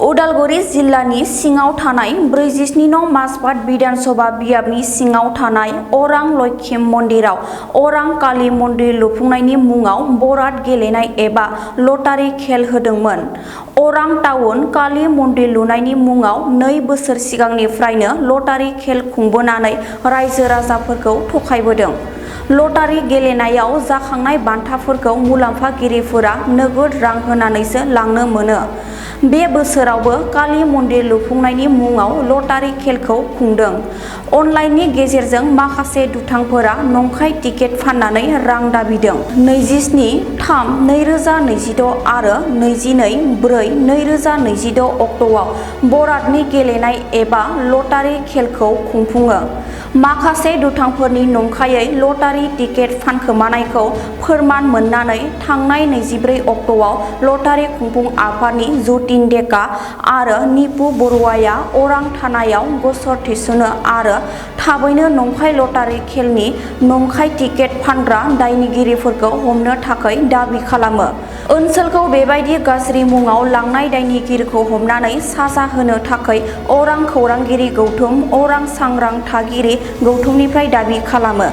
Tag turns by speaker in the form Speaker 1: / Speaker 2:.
Speaker 1: उदालगुरि जिल्लानि सिङाव थानाय 47 नं माजबाद बिधानसभा बियाबनि सिङाव थानाय अरां लक्ष्मी मन्दिराव अरां काली मन्दिर लुफुंनायनि मुङाव बराद गेलेनाय एबा लटारि खेल होदोंमोन। अरां टाउन काली मन्दिर लुनायनि मुङाव 2 बोसोर सिगांनिफ्रायनो लटारि खेल खुंबोनानै रायजो राजाफोरखौ थखायबोदों। लटारि गेलेनायाव जाखांनाय बान्थाफोरखौ मुलाम्फागिरिफोरा नोगोद रां होनानैसो लांनो मोनो। बे बोसोरावबो काली मन्दिर लुफुंनायनि मुङाव लटारि खेलखौ खुंदों। अनलाइननि गेजेरजों माखासे दुथांफोरा नंखाय टिकेट फाननानै रां दाबिदों। 27/3/2026 आरो 22/4/2026 अक्ट'आव बरादनि गेलेनाय एबा लटारि खेलखौ खुंफुङो। माखासे दुथांफोरनि नंखायै लटारि टिकेट फानखोमानायखौ फोरमान मोननानै थांनाय 24 अक्ट'आव लटारि खुंफुं आफादनि जतिन डेका आरो निपु बरुवाया अरां थानायाव गसर थिसनो आरो थाबैनो नंखाय लटारि खेलनि नंखाय टिकेट फानग्रा दायनिगिरिफोरखौ हमनो थाखाय दाबि खालामो। ओनसोलखौ बेबायदि गाज्रि मुङाव लांनाय दायनिगिरिखौ हमनानै साजा होनो थाखाय अरां खौरांगिरि गौतम, अरां सांग्रां थागिरि गौतमनिफ्राय दाबि खालामो।